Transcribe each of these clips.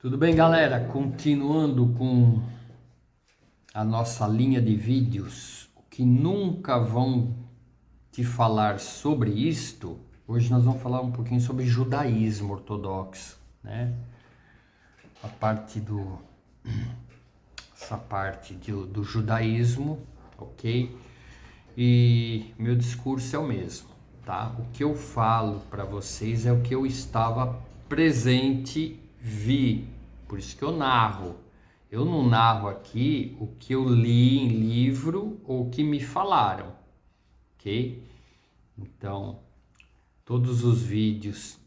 Tudo bem, galera? Continuando com a nossa linha de vídeos, o que nunca vão te falar sobre isto, hoje nós vamos falar um pouquinho sobre judaísmo ortodoxo, né? Essa parte do judaísmo, ok? E meu discurso é o mesmo, tá? O que eu falo para vocês é o que eu estava presente, vi, por isso que eu narro. Eu não narro aqui o que eu li em livro ou o que me falaram, ok? Então, todos os vídeos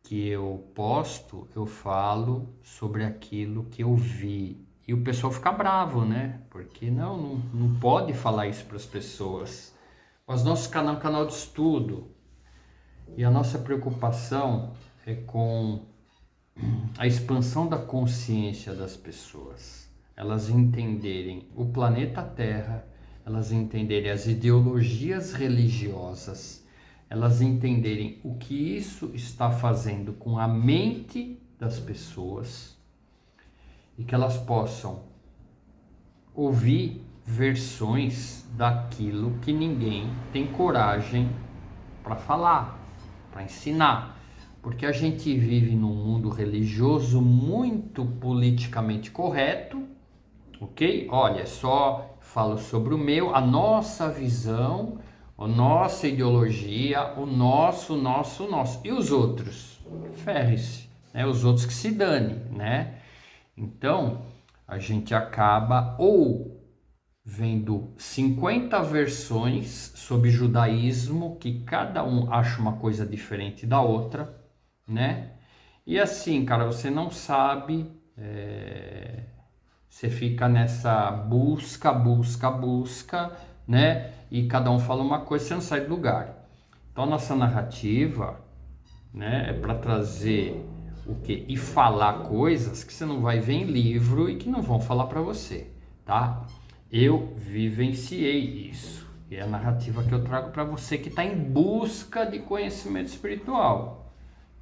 que eu posto, eu falo sobre aquilo que eu vi. E o pessoal fica bravo, né? Porque não pode falar isso para as pessoas. Mas nosso canal é um canal de estudo. E a nossa preocupação é com a expansão da consciência das pessoas. Elas entenderem o planeta Terra, elas entenderem as ideologias religiosas, elas entenderem o que isso está fazendo com a mente das pessoas e que elas possam ouvir versões daquilo que ninguém tem coragem para falar, para ensinar. Porque a gente vive num mundo religioso muito politicamente correto, ok? Olha, só falo sobre o meu, a nossa visão, a nossa ideologia, o nosso. E os outros? Ferre-se, né? Os outros que se dane, né? Então, a gente acaba ou vendo 50 versões sobre judaísmo, que cada um acha uma coisa diferente da outra, né? E assim, cara, você não sabe, você fica nessa busca, né? E cada um fala uma coisa, você não sai do lugar. Então, a nossa narrativa, né, é para trazer o quê? E falar coisas que você não vai ver em livro e que não vão falar para você, tá? Eu vivenciei isso. E é a narrativa que eu trago para você que está em busca de conhecimento espiritual,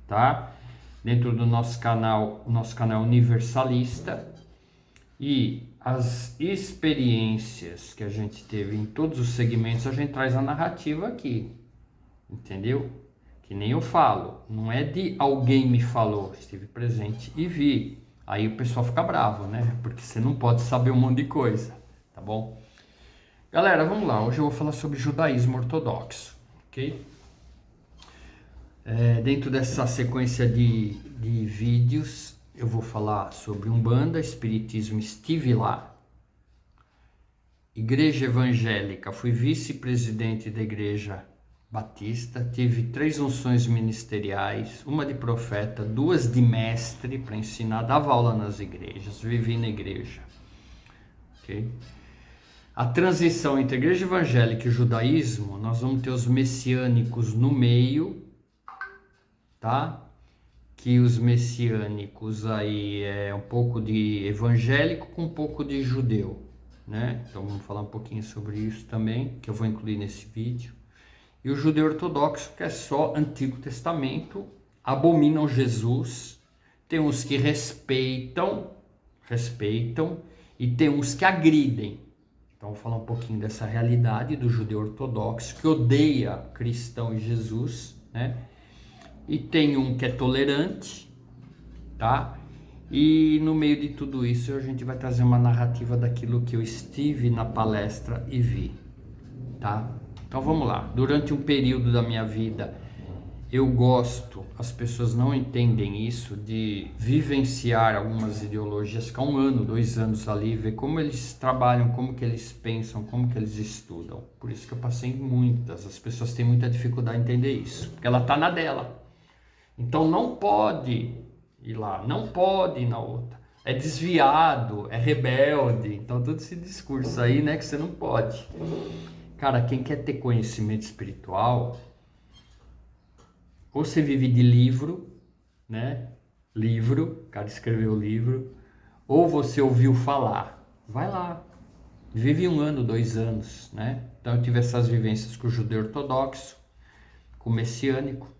tá? Dentro do nosso canal, o nosso canal universalista, e as experiências que a gente teve em todos os segmentos, a gente traz a narrativa aqui, entendeu? Que nem eu falo, não é de alguém me falou, estive presente e vi. Aí o pessoal fica bravo, né? Porque você não pode saber um monte de coisa, tá bom? Galera, vamos lá. Hoje eu vou falar sobre judaísmo ortodoxo, ok? Dentro dessa sequência de vídeos, eu vou falar sobre Umbanda, Espiritismo, estive lá. Igreja Evangélica, fui vice-presidente da Igreja Batista, tive 3 unções ministeriais, uma de profeta, 2 de mestre para ensinar, dava aula nas igrejas, vivi na igreja, ok? A transição entre a igreja evangélica e o judaísmo, nós vamos ter os messiânicos no meio, tá? Que os messiânicos aí é um pouco de evangélico com um pouco de judeu, né? Então vamos falar um pouquinho sobre isso também, que eu vou incluir nesse vídeo. E o judeu ortodoxo, que é só Antigo Testamento, abominam Jesus. Tem uns que respeitam, e tem uns que agridem. Então vou falar um pouquinho dessa realidade do judeu ortodoxo, que odeia cristão e Jesus, né? E tem um que é tolerante, tá? E no meio de tudo isso a gente vai trazer uma narrativa daquilo que eu estive na palestra e vi, tá? Então vamos lá. Durante um período da minha vida, eu gosto, as pessoas não entendem isso, de vivenciar algumas ideologias, ficar 1 ano, 2 anos ali, ver como eles trabalham, como que eles pensam, como que eles estudam. Por isso que eu passei em muitas, as pessoas têm muita dificuldade em entender isso, porque ela tá na dela. Então não pode ir lá, não pode ir na outra. É desviado, é rebelde, então todo esse discurso aí, né, que você não pode. Cara, quem quer ter conhecimento espiritual, ou você vive de livro, né? Livro, o cara escreveu livro, ou você ouviu falar. Vai lá, vive 1 ano, 2 anos, né? Então eu tive essas vivências com o judeu ortodoxo, com o messiânico,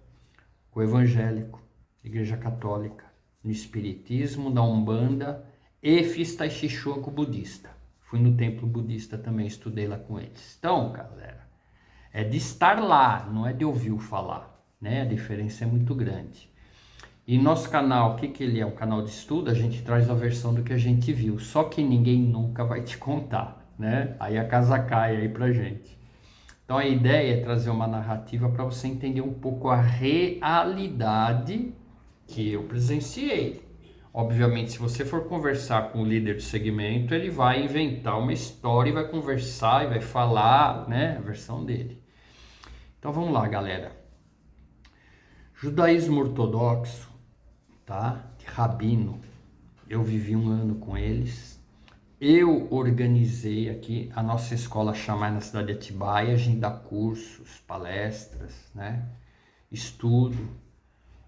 com o evangélico, igreja católica, no espiritismo, na Umbanda, e fiz Tai Chi Chuan com o budista. Fui no templo budista também, estudei lá com eles. Então, galera, é de estar lá, não é de ouvir falar, né? A diferença é muito grande. E nosso canal, o que ele é? Um canal de estudo, a gente traz a versão do que a gente viu, só que ninguém nunca vai te contar, né? Aí a casa cai aí pra gente. Então a ideia é trazer uma narrativa para você entender um pouco a realidade que eu presenciei. Obviamente, se você for conversar com o líder do segmento, ele vai inventar uma história e vai conversar e vai falar, né, a versão dele. Então vamos lá, galera. Judaísmo ortodoxo, tá? De rabino. Eu vivi 1 ano com eles. Eu organizei aqui a nossa escola Shammai na cidade de Atibaia. A gente dá cursos, palestras, né? Estudo.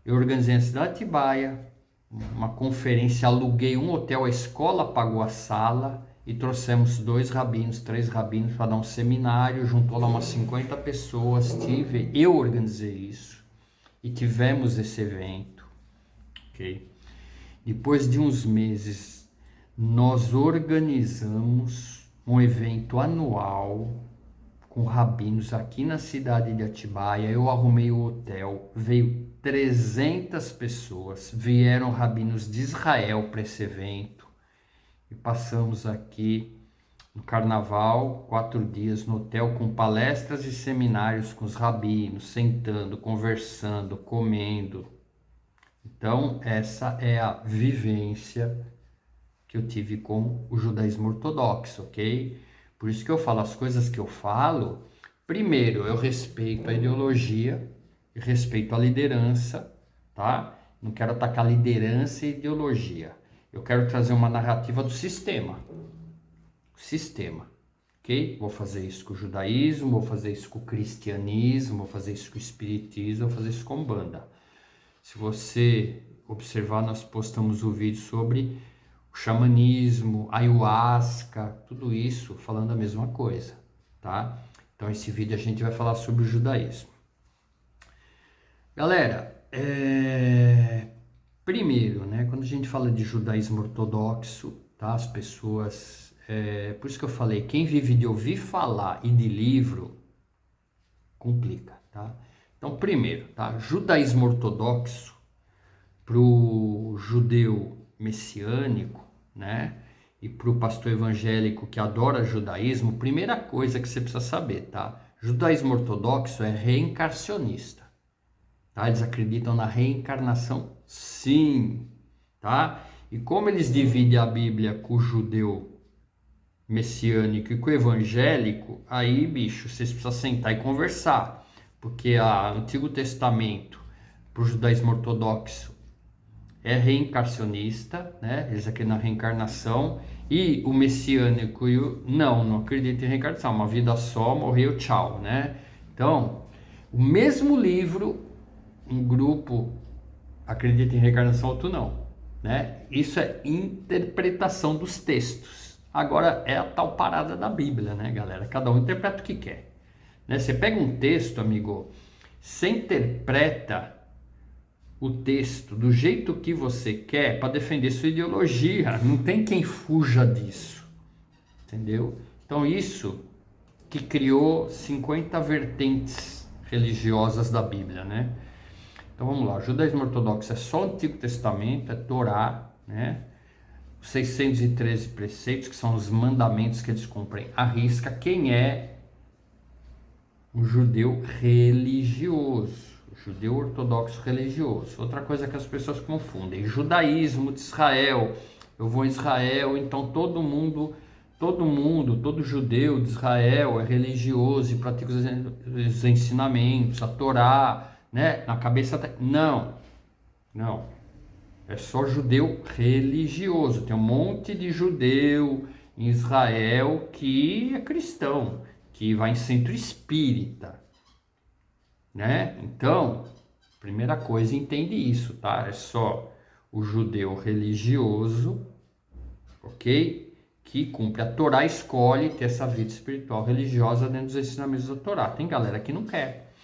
Eu organizei na cidade de Atibaia uma conferência, aluguei um hotel, a escola pagou a sala e trouxemos 2 rabinos, 3 rabinos para dar um seminário, juntou lá umas 50 pessoas, eu organizei isso e tivemos esse evento, ok? Depois de uns meses, nós organizamos um evento anual com rabinos aqui na cidade de Atibaia. Eu arrumei o hotel, veio 300 pessoas, vieram rabinos de Israel para esse evento e passamos aqui no carnaval 4 dias no hotel com palestras e seminários com os rabinos, sentando, conversando, comendo. Então essa é a vivência que eu tive com o judaísmo ortodoxo, ok? Por isso que eu falo as coisas que eu falo. Primeiro, eu respeito a ideologia, respeito a liderança, tá? Não quero atacar liderança e ideologia. Eu quero trazer uma narrativa do sistema. Sistema, ok? Vou fazer isso com o judaísmo, vou fazer isso com o cristianismo, vou fazer isso com o espiritismo, vou fazer isso com Umbanda. Se você observar, nós postamos o vídeo sobre o xamanismo, ayahuasca, tudo isso falando a mesma coisa, tá? Então esse vídeo a gente vai falar sobre o judaísmo. Galera, primeiro, né, quando a gente fala de judaísmo ortodoxo, tá? As pessoas, por isso que eu falei, quem vive de ouvir falar e de livro, complica, tá? Então primeiro, tá? Judaísmo ortodoxo para o judeu messiânico, né? E para o pastor evangélico que adora judaísmo, primeira coisa que você precisa saber, tá? Judaísmo ortodoxo é reencarnacionista, tá? Eles acreditam na reencarnação, sim, tá? E como eles dividem a Bíblia com o judeu messiânico e com o evangélico, aí, bicho, vocês precisam sentar e conversar, porque o Antigo Testamento para o judaísmo ortodoxo é reencarnacionista, né? Eles acreditam na reencarnação, e o messiânico não acredita em reencarnação, uma vida só, morreu, tchau, né? Então, o mesmo livro, um grupo acredita em reencarnação, outro não, né? Isso é interpretação dos textos. Agora é a tal parada da Bíblia, né, galera? Cada um interpreta o que quer, né? Você pega um texto, amigo, você interpreta o texto do jeito que você quer para defender sua ideologia. Não tem quem fuja disso, entendeu? Então isso que criou 50 vertentes religiosas da Bíblia, né? Então vamos lá, o judaísmo ortodoxo é só o Antigo Testamento, é Torá, né? Os 613 preceitos, que são os mandamentos que eles cumprem à risca. Quem é um judeu religioso? Judeu ortodoxo religioso. Outra coisa que as pessoas confundem, judaísmo de Israel. Eu vou em Israel, então todo judeu de Israel é religioso e pratica os ensinamentos, a Torá, né? Na cabeça, não. É só judeu religioso. Tem um monte de judeu em Israel que é cristão, que vai em centro espírita, né? Então, primeira coisa, entende isso, tá? É só o judeu religioso, ok? Que cumpre a Torá, escolhe ter essa vida espiritual religiosa dentro dos ensinamentos da Torá. Tem galera que não quer,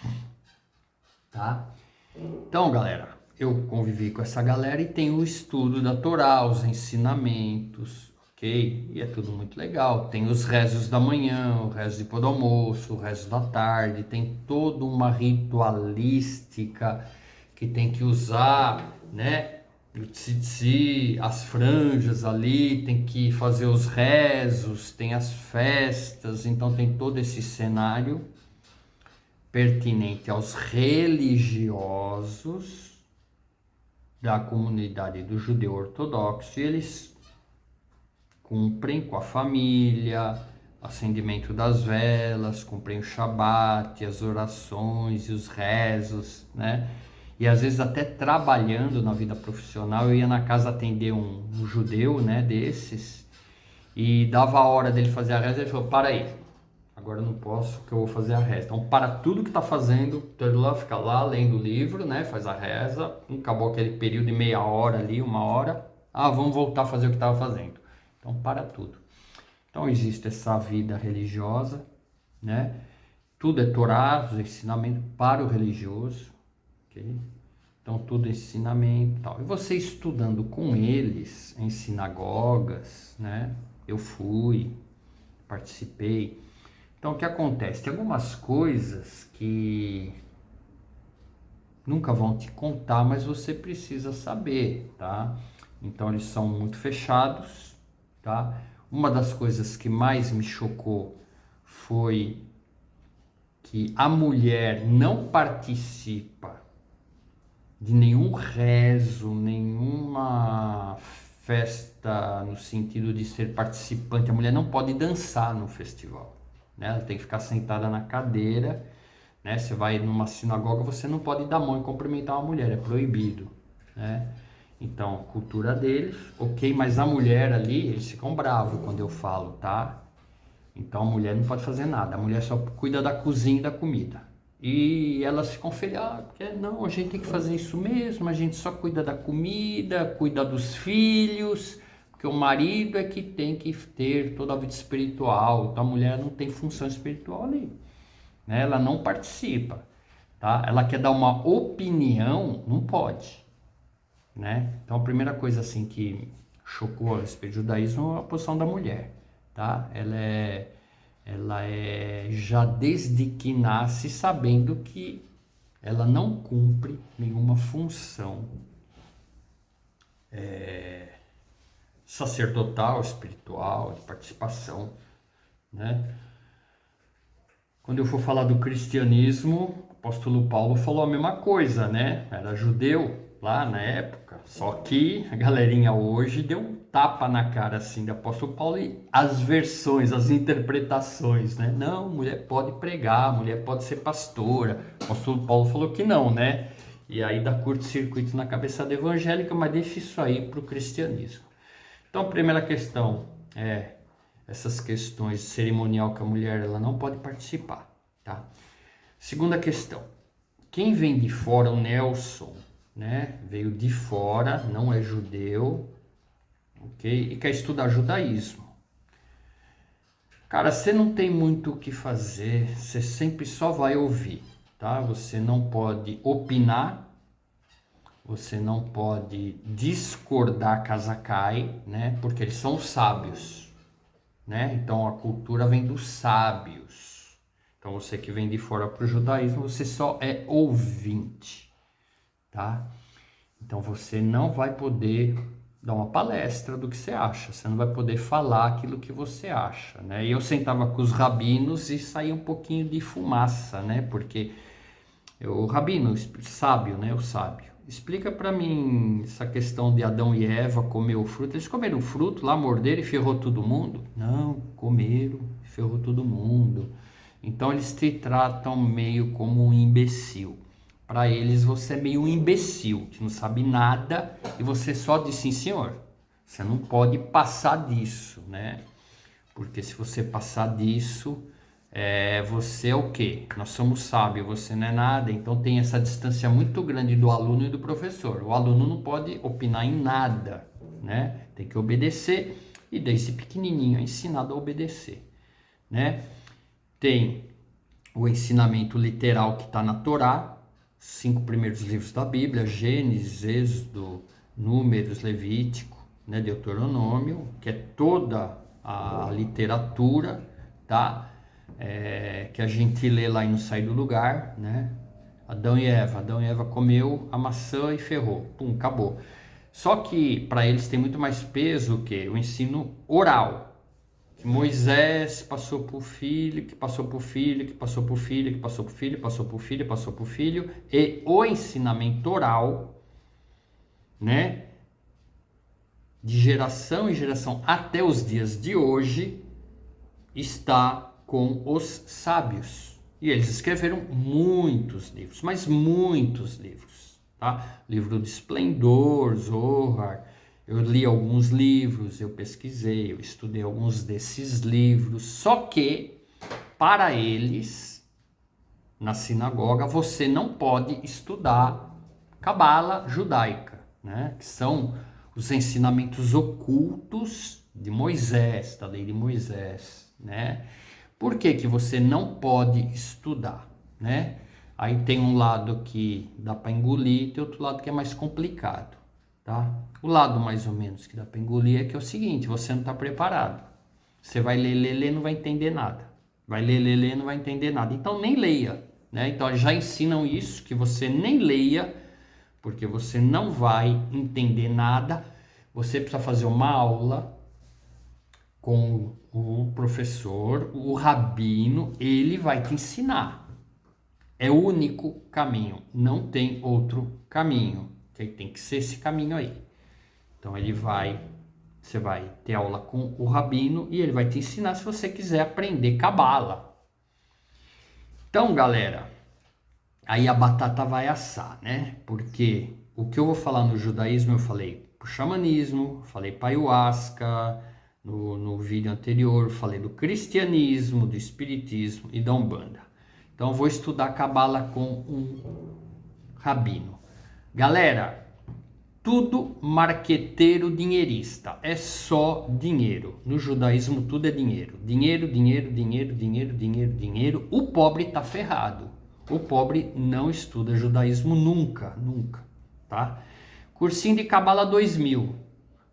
tá? Então, galera, eu convivi com essa galera e tem o estudo da Torá, os ensinamentos, ok? E é tudo muito legal. Tem os rezos da manhã, o rezo depois do almoço, o rezo da tarde, tem toda uma ritualística que tem que usar, né? O tzitzi, as franjas ali, tem que fazer os rezos, tem as festas, então tem todo esse cenário pertinente aos religiosos da comunidade do judeu ortodoxo, e eles cumprem com a família, acendimento das velas, cumprem o Shabat, as orações e os rezos, né? E às vezes até trabalhando na vida profissional, eu ia na casa atender um judeu, né, desses, e dava a hora dele fazer a reza, ele falou, para aí, agora eu não posso, que eu vou fazer a reza. Então para tudo que está fazendo, todo lá fica lá lendo o livro, né, faz a reza, acabou aquele período de meia hora ali, uma hora, vamos voltar a fazer o que estava fazendo. Então para tudo. Então existe essa vida religiosa, né, tudo é Torá, os ensinamentos para o religioso, ok? Então tudo é ensinamento e tal. E você estudando com eles em sinagogas, né, eu fui, participei. Então, o que acontece? Tem algumas coisas que nunca vão te contar, mas você precisa saber, tá? Então, eles são muito fechados, tá? Uma das coisas que mais me chocou foi que a mulher não participa de nenhum rezo, nenhuma festa no sentido de ser participante. A mulher não pode dançar no festival. Ela tem que ficar sentada na cadeira, né? Você vai numa sinagoga, você não pode dar mão e cumprimentar uma mulher, é proibido, né? Então, cultura deles, ok, mas a mulher ali, eles ficam bravos quando eu falo, tá? Então a mulher não pode fazer nada, a mulher só cuida da cozinha e da comida. E elas ficam felizes, porque não, a gente tem que fazer isso mesmo, a gente só cuida da comida, cuida dos filhos, porque o marido é que tem que ter toda a vida espiritual, então a mulher não tem função espiritual ali, né? Ela não participa, tá? Ela quer dar uma opinião, não pode, né? Então a primeira coisa assim que chocou a respeito do judaísmo é a posição da mulher, tá? Ela é já desde que nasce sabendo que ela não cumpre nenhuma função sacerdotal, espiritual, de participação, né? Quando eu for falar do cristianismo, o apóstolo Paulo falou a mesma coisa, né? Era judeu lá na época, só que a galerinha hoje deu um tapa na cara assim do apóstolo Paulo e as versões, as interpretações, né? Não, mulher pode pregar, mulher pode ser pastora. O apóstolo Paulo falou que não, né? E aí dá curto-circuito na cabeça da evangélica, mas deixa isso aí para o cristianismo. Então, a primeira questão é essas questões cerimonial que a mulher ela não pode participar, tá? Segunda questão, quem vem de fora, o Nelson, né? Veio de fora, não é judeu, ok? E quer estudar judaísmo. Cara, você não tem muito o que fazer, você sempre só vai ouvir, tá? Você não pode opinar, você não pode discordar caso cai, né? Porque eles são sábios, né? Então a cultura vem dos sábios. Então você que vem de fora para o judaísmo, você só é ouvinte, tá? Então você não vai poder dar uma palestra do que você acha, você não vai poder falar aquilo que você acha, né? E eu sentava com os rabinos e saía um pouquinho de fumaça, né? Porque o rabino, sábio, né? O sábio, explica para mim essa questão de Adão e Eva comer o fruto. Eles comeram o fruto lá, morderam e ferrou todo mundo? Não, comeram e ferrou todo mundo. Então eles te tratam meio como um imbecil. Para eles você é meio um imbecil, que não sabe nada e você só diz sim, senhor. Você não pode passar disso, né? Porque se você passar disso, você é o quê? Nós somos sábios, você não é nada. Então tem essa distância muito grande do aluno e do professor. O aluno não pode opinar em nada, né? Tem que obedecer e desde pequenininho é ensinado a obedecer, né? Tem o ensinamento literal que está na Torá, 5 primeiros livros da Bíblia, Gênesis, Êxodo, Números, Levítico, né, Deuteronômio, que é toda a literatura, tá? Que a gente lê lá e não sai do lugar, né? Adão e Eva comeu a maçã e ferrou, pum, acabou. Só que para eles tem muito mais peso que o ensino oral, que Moisés passou por filho, que passou por filho, que passou por filho, que passou por filho, passou por filho, passou por filho, e o ensinamento oral, né, de geração em geração até os dias de hoje, está com os sábios. E eles escreveram muitos livros, mas muitos livros, tá? Livro do Esplendor, Zohar. Eu li alguns livros, eu pesquisei, eu estudei alguns desses livros. Só que, para eles, na sinagoga, você não pode estudar cabala judaica, né? Que são os ensinamentos ocultos de Moisés, da lei de Moisés, né? Por que que você não pode estudar, né? Aí tem um lado que dá para engolir, tem outro lado que é mais complicado, tá? O lado mais ou menos que dá para engolir é que é o seguinte, você não está preparado. Você vai ler, não vai entender nada. Vai ler, não vai entender nada. Então nem leia, né? Então já ensinam isso, que você nem leia, porque você não vai entender nada. Você precisa fazer uma aula com o professor, o rabino, ele vai te ensinar. É o único caminho, não tem outro caminho, que tem que ser esse caminho aí. Então você vai ter aula com o rabino e ele vai te ensinar se você quiser aprender cabala. Então, galera, aí a batata vai assar, né? Porque o que eu vou falar no judaísmo, eu falei pro xamanismo, falei para ayahuasca, no vídeo anterior, falei do cristianismo, do espiritismo e da Umbanda. Então eu vou estudar cabala com um rabino. Galera, tudo marqueteiro dinheirista, é só dinheiro. No judaísmo tudo é dinheiro. Dinheiro, dinheiro, dinheiro, dinheiro, dinheiro, dinheiro. O pobre tá ferrado. O pobre não estuda judaísmo nunca, nunca, tá? Cursinho de cabala 2.000,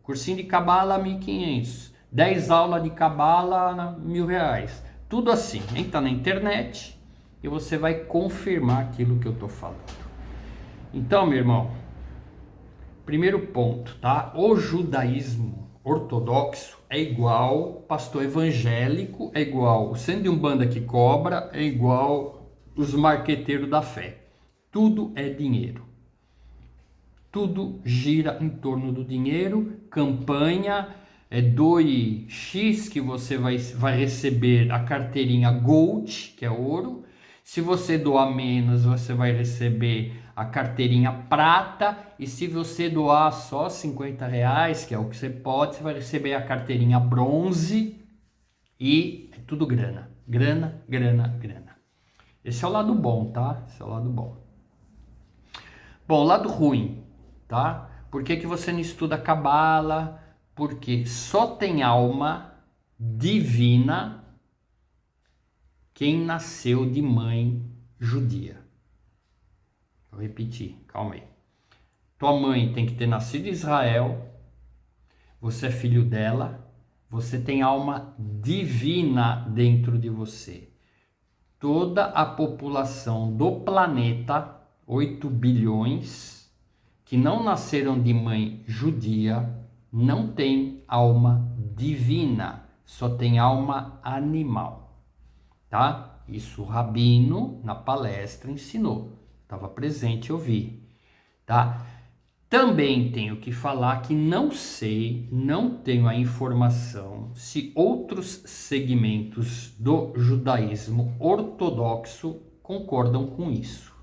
cursinho de cabala 1.500, 10 aulas de cabala R$1.000, tudo assim. Entra na internet e você vai confirmar aquilo que eu tô falando. Então, meu irmão, primeiro ponto, tá? O judaísmo ortodoxo é igual pastor evangélico, é igual o centro de umbanda que cobra, é igual os marqueteiros da fé. Tudo é dinheiro. Tudo gira em torno do dinheiro, campanha, doe X que você vai receber a carteirinha Gold, que é ouro. Se você doar menos, você vai receber a carteirinha prata. E se você doar só R$50, que é o que você pode, você vai receber a carteirinha bronze. E é tudo grana, grana, grana, grana. Esse é o lado bom, tá? Esse é o lado bom. Bom, o lado ruim, tá? Por que que você não estuda cabala? Porque só tem alma divina quem nasceu de mãe judia. Vou repetir, calma aí. Tua mãe tem que ter nascido em Israel, você é filho dela, você tem alma divina dentro de você. Toda a população do planeta, 8 bilhões, que não nasceram de mãe judia, não tem alma divina, só tem alma animal, tá? Isso o rabino na palestra ensinou, estava presente, eu vi, tá? Também tenho que falar que não sei, não tenho a informação se outros segmentos do judaísmo ortodoxo concordam com isso,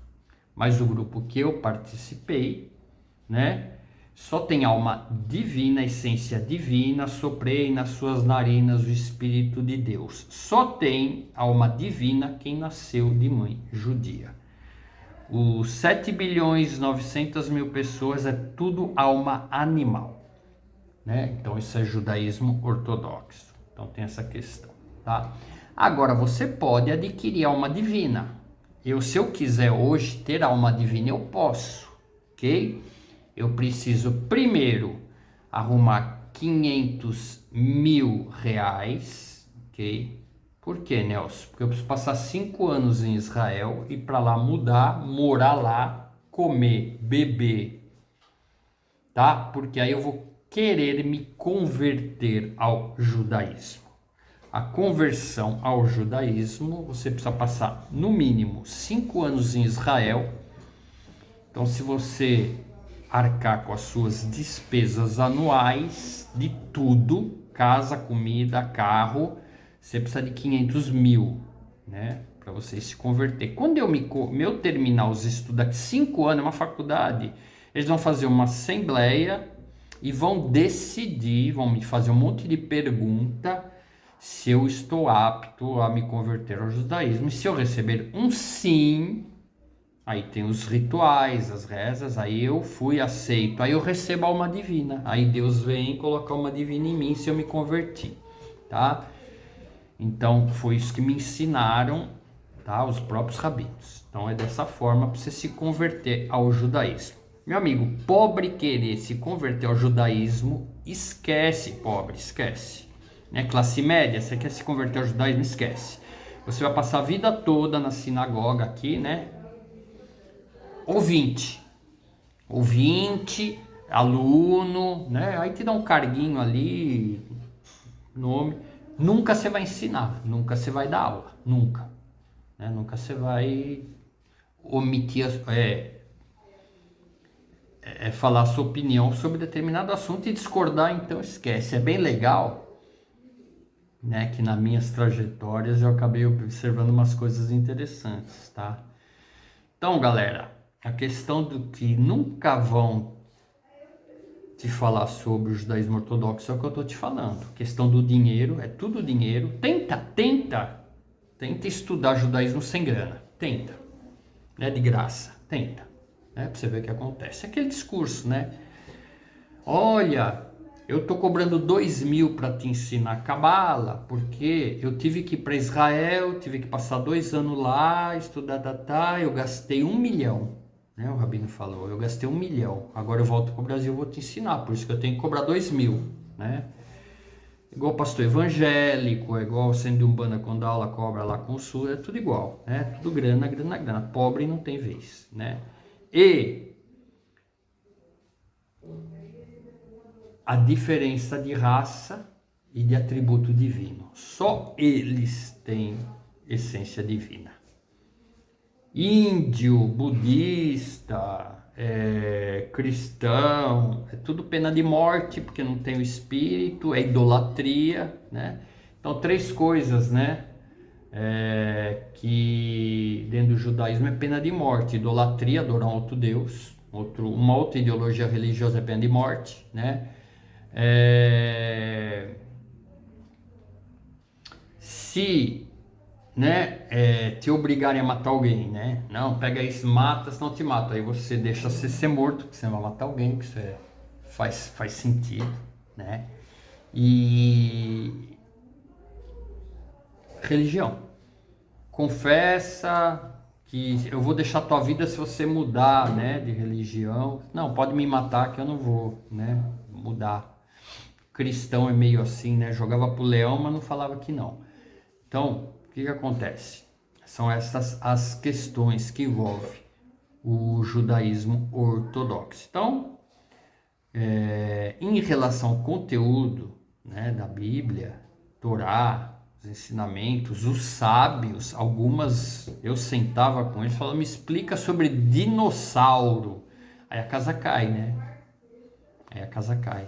mas o grupo que eu participei, né? Só tem alma divina, essência divina, soprei nas suas narinas o Espírito de Deus. Só tem alma divina quem nasceu de mãe judia. Os 7 bilhões 900 mil pessoas é tudo alma animal, né? Então isso é judaísmo ortodoxo. Então tem essa questão, tá? Agora você pode adquirir alma divina. se eu quiser hoje ter alma divina, eu posso, ok? Eu preciso primeiro arrumar 500 mil reais, ok? Por quê, Nelson? Porque eu preciso passar 5 anos em Israel e para lá mudar, morar lá, comer, beber, tá? Porque aí eu vou querer me converter ao judaísmo. A conversão ao judaísmo, você precisa passar no mínimo 5 anos em Israel. Então, se você arcar com as suas despesas anuais de tudo, casa, comida, carro, você precisa de 500 mil, né? Para você se converter. Quando eu terminar os estudos daqui 5 anos, é uma faculdade, eles vão fazer uma assembleia e vão decidir, vão me fazer um monte de pergunta se eu estou apto a me converter ao judaísmo. E se eu receber um sim, aí tem os rituais, as rezas, aí eu fui aceito, aí eu recebo a alma divina, aí Deus vem colocar uma divina em mim se eu me converti, tá? Então foi isso que me ensinaram, tá? Os próprios rabinos. Então é dessa forma para você se converter ao judaísmo. Meu amigo, pobre querer se converter ao judaísmo, esquece, pobre, esquece. Né? Classe média, você quer se converter ao judaísmo, esquece. Você vai passar a vida toda na sinagoga aqui, né? Ouvinte, aluno, né? Aí te dá um carguinho ali, nome. Nunca você vai ensinar, nunca você vai dar aula, nunca. Né? Nunca você vai omitir, falar a sua opinião sobre determinado assunto e discordar, então esquece. É bem legal, né? Que nas minhas trajetórias eu acabei observando umas coisas interessantes, tá? Então, galera, a questão do que nunca vão te falar sobre o judaísmo ortodoxo é o que eu estou te falando. A questão do dinheiro, é tudo dinheiro. Tenta estudar judaísmo sem grana. Tenta. Né? De graça. Tenta. Né? Pra você ver o que acontece. É aquele discurso, né? Olha, eu tô cobrando 2.000 para te ensinar Cabala, porque eu tive que ir para Israel, tive que passar 2 anos lá, estudar, eu gastei 1 milhão. Né, o Rabino falou, eu gastei 1 milhão, agora eu volto para o Brasil, eu vou te ensinar, por isso que eu tenho que cobrar 2.000, né? Igual pastor evangélico, é igual sendo de Umbanda, quando a aula cobra lá com o Sul, é tudo igual, né? Tudo grana, grana, grana, pobre não tem vez, né? E a diferença de raça e de atributo divino, só eles têm essência divina. Índio, budista, cristão, é tudo pena de morte, porque não tem o espírito, é idolatria, né? Então, 3 coisas, né? Que dentro do judaísmo é pena de morte: idolatria, adorar um outro Deus, uma outra ideologia religiosa é pena de morte, né? Se, né, te obrigarem a matar alguém, né? Não, pega isso, mata, senão te mata. Aí você deixa você ser morto, porque você vai matar alguém, que isso faz sentido, né? E religião. Confessa que eu vou deixar a tua vida se você mudar, né, de religião. Não, pode me matar que eu não vou, né, mudar. Cristão é meio assim, né? Jogava pro leão, mas não falava que não. Então, o que acontece? São essas as questões que envolvem o judaísmo ortodoxo. Então, em relação ao conteúdo, né, da Bíblia, Torá, os ensinamentos, os sábios, algumas eu sentava com eles e falava, me explica sobre dinossauro. Aí a casa cai, né? Aí a casa cai.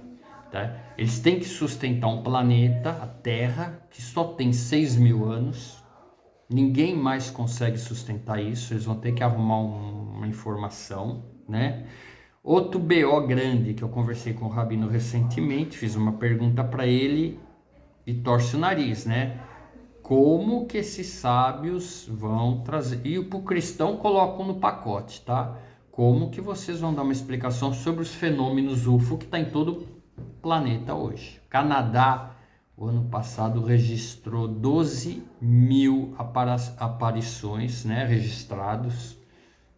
Tá? Eles têm que sustentar um planeta, a Terra, que só tem 6.000 anos. Ninguém mais consegue sustentar isso. Eles vão ter que arrumar uma informação, né? Outro BO grande que eu conversei com o Rabino recentemente, fiz uma pergunta para ele e torce o nariz, né? Como que esses sábios vão trazer... E para o cristão colocam no pacote, tá? Como que vocês vão dar uma explicação sobre os fenômenos UFO que está em todo o planeta hoje? Canadá, o ano passado registrou 12 mil aparições, né, registrados,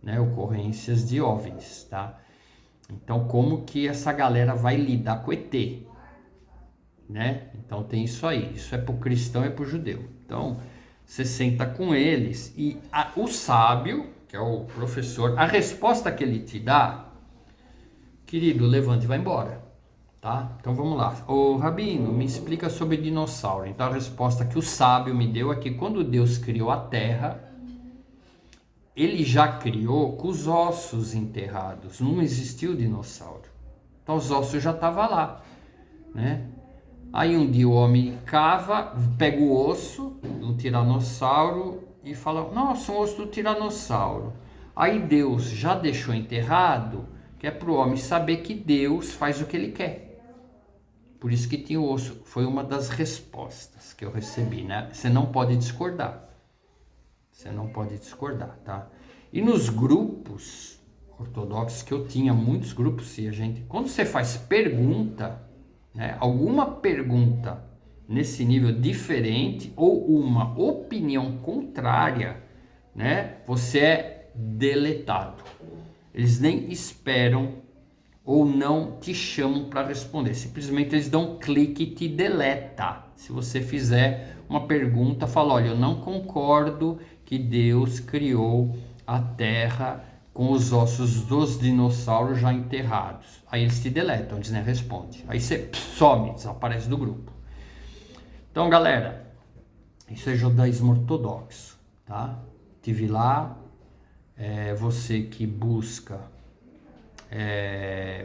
né, ocorrências de OVNIs, tá? Então, como que essa galera vai lidar com ET, né? Então tem isso aí, isso é pro cristão e pro judeu. Então, você senta com eles e o sábio, que é o professor, a resposta que ele te dá, querido, levante e vai embora, tá? Então vamos lá. Ô Rabino, me explica sobre dinossauro. Então a resposta que o sábio me deu é que quando Deus criou a terra, ele já criou com os ossos enterrados, não existiu dinossauro. Então os ossos já estavam lá, né? Aí um dia o homem cava, pega o osso de um tiranossauro e fala, nossa, um osso do tiranossauro. Aí Deus já deixou enterrado, que é para o homem saber que Deus faz o que ele quer. Por isso que tinha o osso. Foi uma das respostas que eu recebi, né? Você não pode discordar. Você não pode discordar, tá? E nos grupos ortodoxos, que eu tinha muitos grupos, e a gente, quando você faz pergunta, né, alguma pergunta nesse nível diferente ou uma opinião contrária, né, você é deletado. Eles nem esperam ou não te chamam para responder. Simplesmente eles dão um clique e te deleta. Se você fizer uma pergunta, fala, olha, eu não concordo que Deus criou a Terra com os ossos dos dinossauros já enterrados. Aí eles te deletam, eles nem respondem. Aí você some, desaparece do grupo. Então, galera, isso é judaísmo ortodoxo, tá? Tive lá, você que busca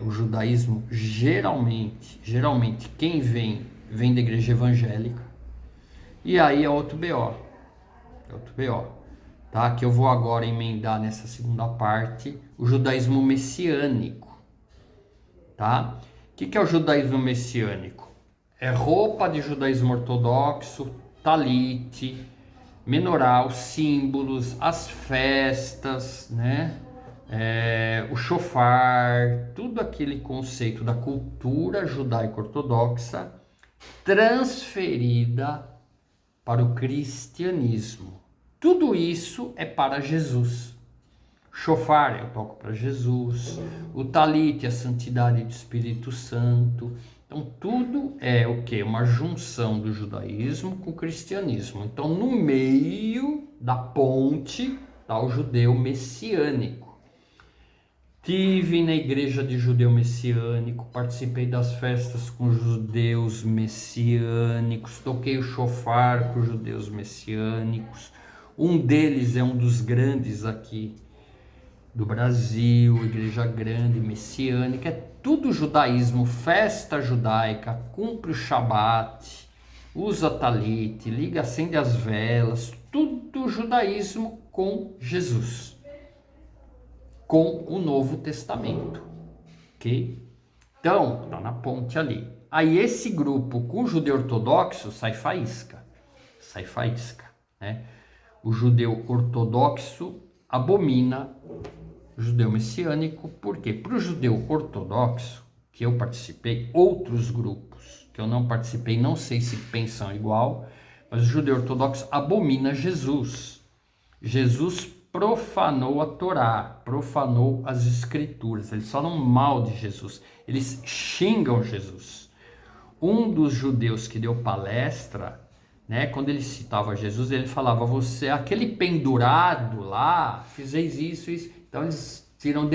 o judaísmo, geralmente quem vem da igreja evangélica, e aí é outro BO, tá? Que eu vou agora emendar nessa segunda parte, o judaísmo messiânico, tá? O que é o judaísmo messiânico? É roupa de judaísmo ortodoxo, talite, menorá, os símbolos, as festas, né? O shofar, tudo aquele conceito da cultura judaico-ortodoxa transferida para o cristianismo. Tudo isso é para Jesus. Shofar eu toco para Jesus, o talite, a santidade do Espírito Santo. Então tudo é o que? Uma junção do judaísmo com o cristianismo. Então no meio da ponte está o judeu messiânico. Tive na igreja de judeu messiânico, participei das festas com judeus messiânicos, toquei o shofar com judeus messiânicos. Um deles é um dos grandes aqui do Brasil, igreja grande, messiânica, é tudo judaísmo, festa judaica, cumpre o Shabat, usa talite, liga, acende as velas, tudo judaísmo com Jesus, com o Novo Testamento, ok? Então, tá na ponte ali. Aí esse grupo com o judeu ortodoxo sai faísca, né? O judeu ortodoxo abomina o judeu messiânico, por quê? Para o judeu ortodoxo, que eu participei, outros grupos que eu não participei, não sei se pensam igual, mas o judeu ortodoxo abomina Jesus. Jesus profanou a Torá, profanou as escrituras, eles falam mal de Jesus, eles xingam Jesus. Um dos judeus que deu palestra, né, quando ele citava Jesus, ele falava, você, aquele pendurado lá, fizeis isso, isso. Então eles tiram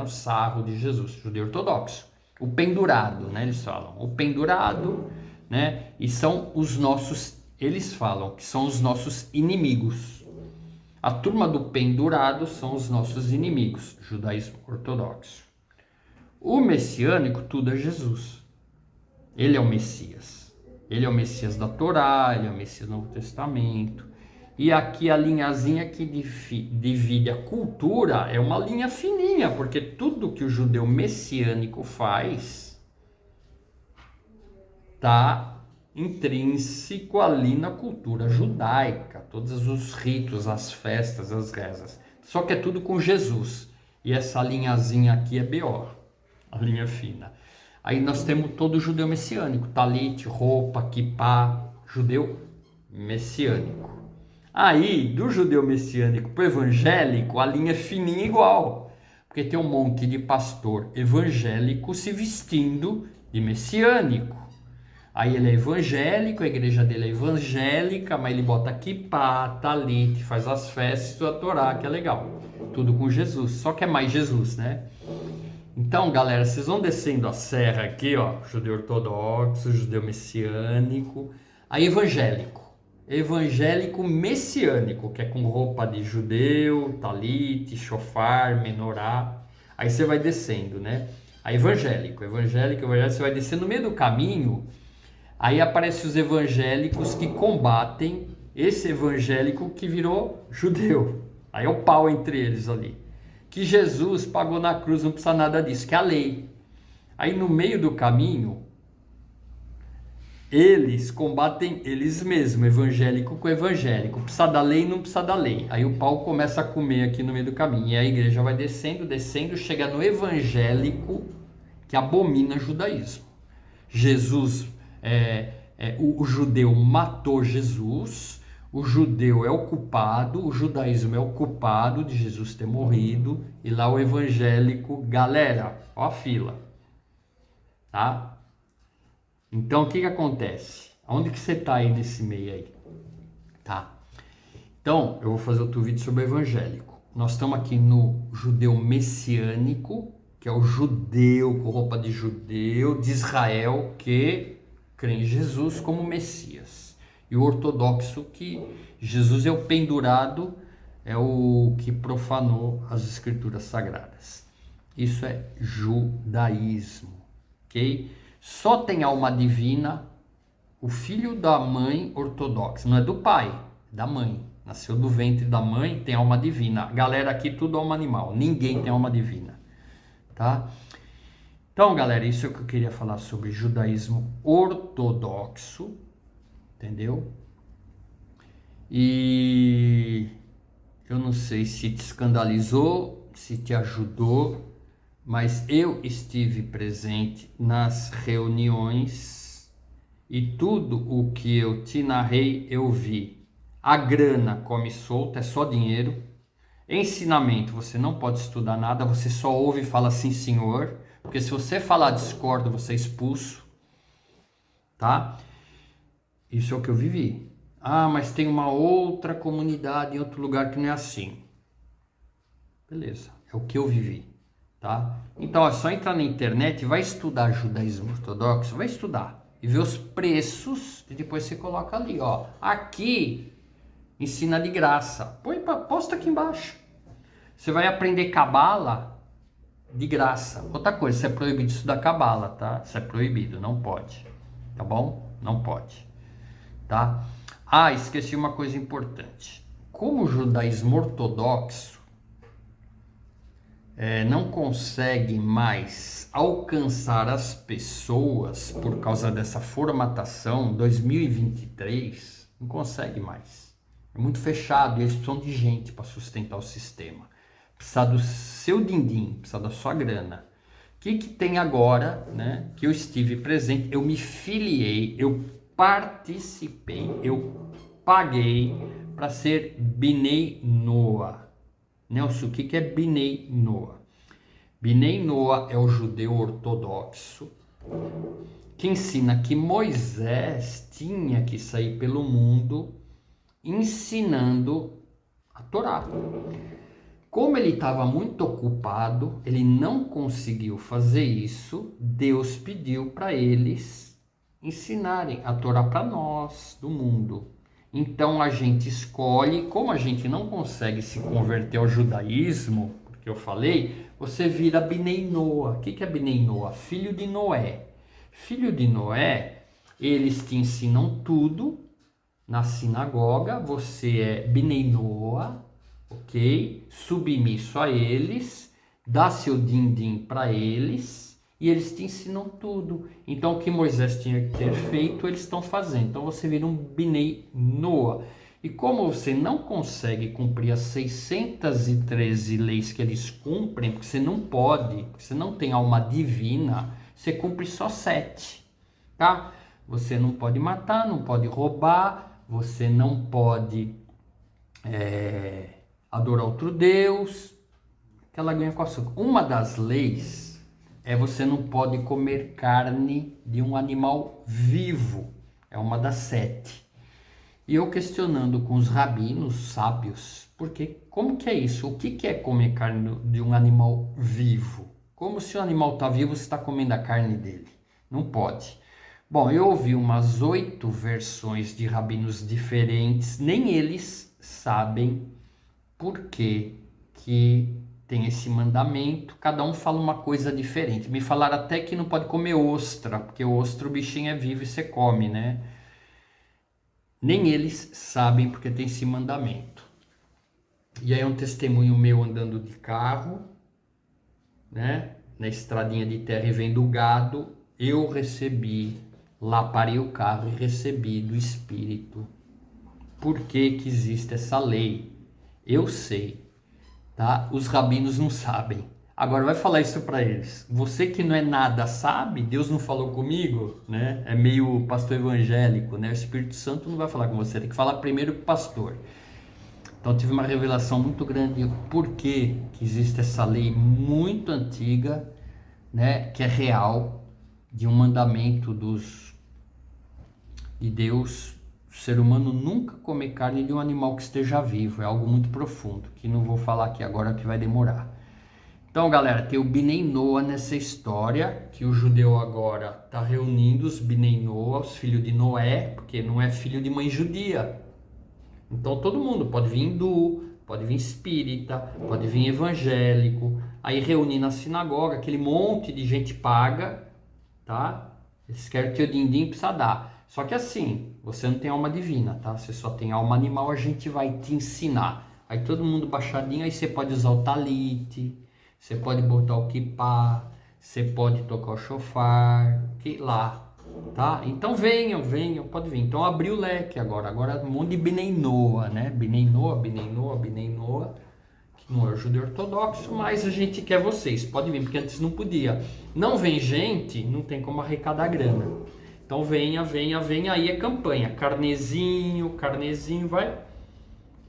sarro de Jesus, judeu ortodoxo. O pendurado, né, eles falam, o pendurado, né, e são os nossos, eles falam que são os nossos inimigos. A turma do pendurado são os nossos inimigos, judaísmo ortodoxo. O messiânico, tudo é Jesus. Ele é o Messias. Ele é o Messias da Torá, ele é o Messias do Novo Testamento. E aqui a linhazinha que divide a cultura é uma linha fininha, porque tudo que o judeu messiânico faz está intrínseco ali na cultura judaica. Todos os ritos, as festas, as rezas. Só que é tudo com Jesus. E essa linhazinha aqui é BO, a linha fina. Aí nós temos todo judeu messiânico, talit, roupa, kippá, judeu messiânico. Aí, do judeu messiânico para o evangélico, a linha é fininha igual, porque tem um monte de pastor evangélico se vestindo de messiânico. Aí ele é evangélico, a igreja dele é evangélica, mas ele bota kippá, talit, faz as festas, a Torá, que é legal. Tudo com Jesus, só que é mais Jesus, né? Então, galera, vocês vão descendo a serra aqui, ó, judeu ortodoxo, judeu messiânico, aí evangélico messiânico, que é com roupa de judeu, talit, shofar, menorá. Aí você vai descendo, né? Aí evangélico, você vai descendo no meio do caminho. Aí aparecem os evangélicos que combatem esse evangélico que virou judeu. Aí é o pau entre eles ali. Que Jesus pagou na cruz, não precisa nada disso, que é a lei. Aí no meio do caminho, eles combatem eles mesmos, evangélico com evangélico. Precisa da lei, não precisa da lei. Aí o pau começa a comer aqui no meio do caminho. E a igreja vai descendo, chega no evangélico que abomina o judaísmo. Jesus... o judeu matou Jesus, o judeu é o culpado, o judaísmo é o culpado de Jesus ter morrido, e lá o evangélico, galera, ó a fila, tá? Então o que acontece? Onde que você tá aí nesse meio aí? Tá? Então eu vou fazer outro vídeo sobre o evangélico. Nós estamos aqui no judeu messiânico, que é o judeu com roupa de judeu, de Israel, que crê em Jesus como Messias. E o ortodoxo que Jesus é o pendurado, é o que profanou as escrituras sagradas. Isso é judaísmo, ok? Só tem alma divina o filho da mãe ortodoxa, não é do pai, é da mãe. Nasceu do ventre da mãe, tem alma divina. Galera, aqui tudo alma animal, ninguém tem alma divina, tá? Então, galera, isso é o que eu queria falar sobre judaísmo ortodoxo, entendeu? E eu não sei se te escandalizou, se te ajudou, mas eu estive presente nas reuniões e tudo o que eu te narrei eu vi. A grana come solta, é só dinheiro. Ensinamento, você não pode estudar nada, você só ouve e fala sim, senhor. Porque se você falar discordo, você é expulso, tá? Isso é o que eu vivi. Ah, mas tem uma outra comunidade em outro lugar que não é assim. Beleza, é o que eu vivi, tá? Então é só entrar na internet e vai estudar judaísmo ortodoxo, vai estudar e ver os preços e depois você coloca ali, ó. Aqui ensina de graça. Posta aqui embaixo. Você vai aprender cabala de graça. Outra coisa, isso é proibido estudar cabala, tá? Isso é proibido, não pode. Tá bom? Não pode. Tá? Ah, esqueci uma coisa importante. Como o judaísmo ortodoxo não consegue mais alcançar as pessoas por causa dessa formatação 2023, não consegue mais. É muito fechado e eles precisam de gente para sustentar o sistema. Precisa do seu din-din, precisa da sua grana. O que tem agora, né? Que eu estive presente, eu me filiei, eu participei, eu paguei para ser Binei Noah. Nelson, o que é Binei Noah? Binei Noah é o judeu ortodoxo que ensina que Moisés tinha que sair pelo mundo ensinando a Torá. Como ele estava muito ocupado, ele não conseguiu fazer isso, Deus pediu para eles ensinarem a Torá para nós, do mundo. Então a gente escolhe, como a gente não consegue se converter ao judaísmo, porque eu falei, você vira Binei Noah. O que é Binei Noah? Filho de Noé. Filho de Noé, eles te ensinam tudo na sinagoga, você é Binei Noah, ok? Submisso a eles, dá seu din-din para eles e eles te ensinam tudo. Então o que Moisés tinha que ter feito, eles estão fazendo. Então você vira um Binei Noah. E como você não consegue cumprir as 613 leis que eles cumprem, porque você não pode, porque você não tem alma divina, você cumpre só 7, tá? Você não pode matar, não pode roubar, você não pode adorar outro Deus, aquela aguinha com açúcar. Uma das leis é você não pode comer carne de um animal vivo, é uma das 7. E eu questionando com os rabinos sábios, porque como que é isso? O que é comer carne de um animal vivo? Como se o animal está vivo, você está comendo a carne dele? Não pode. Bom, eu ouvi umas 8 versões de rabinos diferentes, nem eles sabem por que tem esse mandamento, cada um fala uma coisa diferente. Me falaram até que não pode comer ostra, porque ostra o bichinho é vivo e você come, né? Nem eles sabem porque tem esse mandamento. E aí um testemunho meu andando de carro, né, na estradinha de terra e vendo o gado, eu recebi, lá parei o carro e recebi do Espírito. Por que existe essa lei? Eu sei, tá? Os rabinos não sabem. Agora vai falar isso para eles. Você que não é nada sabe, Deus não falou comigo, né? É meio pastor evangélico, né? O Espírito Santo não vai falar com você, tem que falar primeiro com o pastor. Então tive uma revelação muito grande por que existe essa lei muito antiga, né? Que é real, de um mandamento de Deus. O ser humano nunca comer carne de um animal que esteja vivo. É algo muito profundo, que não vou falar aqui agora, que vai demorar. Então, galera, tem o Binei Noa nessa história, que o judeu agora está reunindo os Binei Noa, os filhos de Noé, porque não é filho de mãe judia. Então, todo mundo pode vir hindu, pode vir espírita, pode vir evangélico, aí reunir na sinagoga, aquele monte de gente paga, tá? Eles querem teu din-din, precisa dar. Só que assim, você não tem alma divina, tá? Você só tem alma animal, a gente vai te ensinar. Aí todo mundo baixadinho, aí você pode usar o talite, você pode botar o kippah, você pode tocar o shofar, que lá, tá? Então venham, pode vir. Então abriu o leque agora um monte de Binei Noa, né? Binei Noa, que não é o judeu ortodoxo, mas a gente quer vocês, pode vir, porque antes não podia. Não vem gente, não tem como arrecadar grana. Então venha, aí é campanha, carnezinho, vai.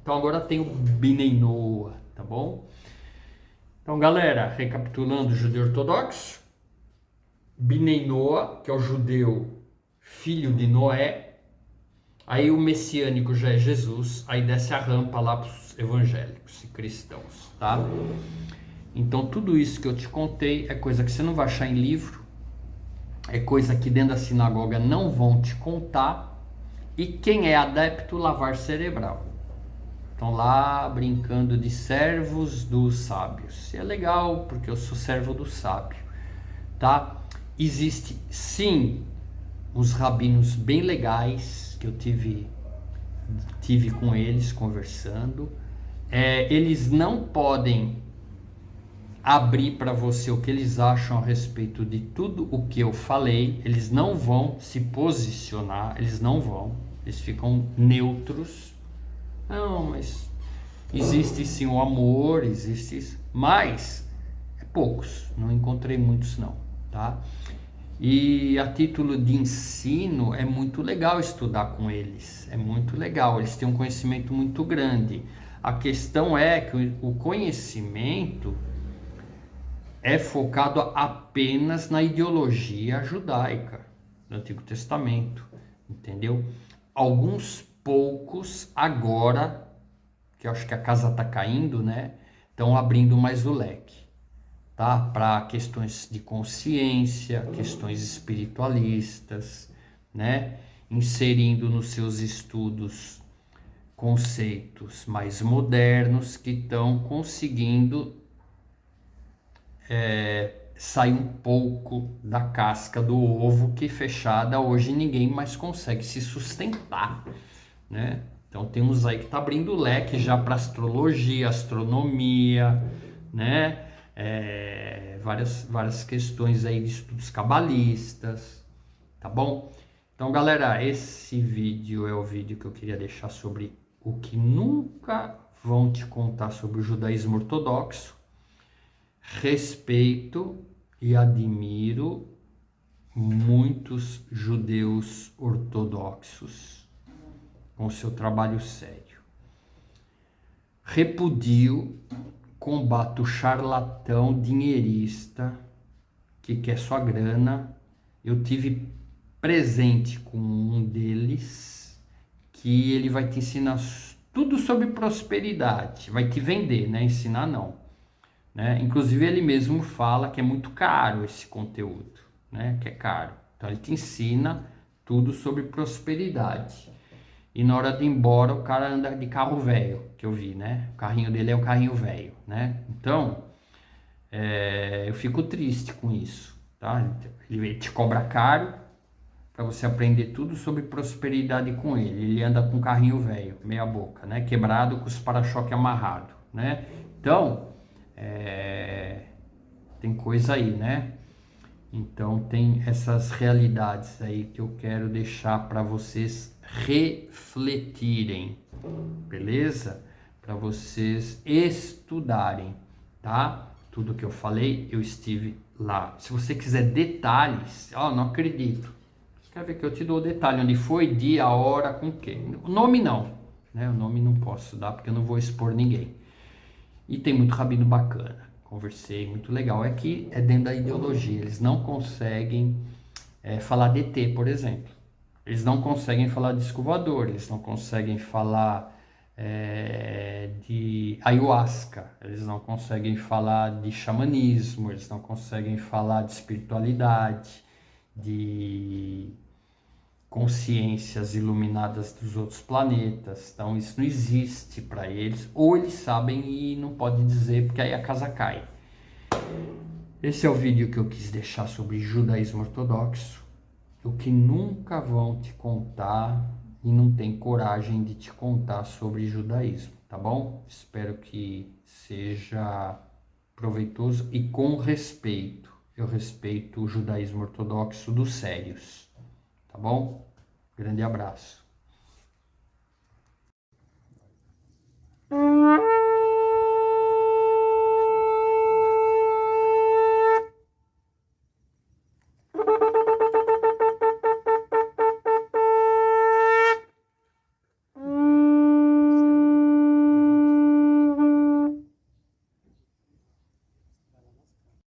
Então agora tem o Binei Noa, tá bom? Então, galera, recapitulando o judeu ortodoxo, Binei Noa, que é o judeu filho de Noé, aí o messiânico já é Jesus, aí desce a rampa lá para os evangélicos e cristãos, tá? Então, tudo isso que eu te contei é coisa que você não vai achar em livro, é coisa que dentro da sinagoga não vão te contar, e quem é adepto, lavar cerebral. Estão lá brincando de servos dos sábios. E é legal, porque eu sou servo do sábio, tá? Existe, sim, uns rabinos bem legais, que eu tive com eles, conversando. Eles não podem abrir para você o que eles acham a respeito de tudo o que eu falei. Eles não vão se posicionar, eles ficam neutros. Não, mas existe sim o amor, existe isso, mas poucos, não encontrei muitos não, tá? E a título de ensino é muito legal estudar com eles, é muito legal, eles têm um conhecimento muito grande. A questão é que o conhecimento é focado apenas na ideologia judaica do Antigo Testamento, entendeu? Alguns poucos agora, que eu acho que a casa está caindo, né? Estão abrindo mais o leque, tá? Para questões de consciência, questões espiritualistas, né? Inserindo nos seus estudos conceitos mais modernos que estão conseguindo sair um pouco da casca do ovo, que fechada hoje ninguém mais consegue se sustentar, né? Então tem uns aí que tá abrindo o leque já para astrologia, astronomia, né? Várias questões aí de estudos cabalistas, tá bom? Então, galera, esse vídeo é o vídeo que eu queria deixar sobre o que nunca vão te contar sobre o judaísmo ortodoxo. Respeito e admiro muitos judeus ortodoxos com seu trabalho sério. Repudio, combato o charlatão dinheirista que quer sua grana. Eu tive presente com um deles que ele vai te ensinar tudo sobre prosperidade, vai te vender, né? Ensinar não, né? Inclusive ele mesmo fala que é muito caro esse conteúdo, né? Que é caro. Então ele te ensina tudo sobre prosperidade. E na hora de ir embora o cara anda de carro velho, que eu vi, né? O carrinho dele é um carrinho velho, né? Então eu fico triste com isso, tá? Ele te cobra caro para você aprender tudo sobre prosperidade com ele. Ele anda com um carrinho velho, meia boca, né? Quebrado, com os para-choque amarrado, né? Então, tem coisa aí, né? Então, tem essas realidades aí que eu quero deixar para vocês refletirem, beleza? Para vocês estudarem, tá? Tudo que eu falei, eu estive lá. Se você quiser detalhes, não acredito. Quer ver que eu te dou o detalhe, onde foi, dia, hora, com quem. O nome não, né? O nome não posso dar porque eu não vou expor ninguém. E tem muito rabino bacana, conversei, muito legal. É que é dentro da ideologia, eles não conseguem falar de ET, por exemplo. Eles não conseguem falar de disco voador, eles não conseguem falar de ayahuasca, eles não conseguem falar de xamanismo, eles não conseguem falar de espiritualidade, de consciências iluminadas dos outros planetas. Então isso não existe para eles, ou eles sabem e não podem dizer porque aí a casa cai. Esse é o vídeo que eu quis deixar sobre judaísmo ortodoxo, o que nunca vão te contar e não tem coragem de te contar sobre judaísmo, tá bom? Espero que seja proveitoso e com respeito. Eu respeito o judaísmo ortodoxo dos sérios. Tá bom? Grande abraço.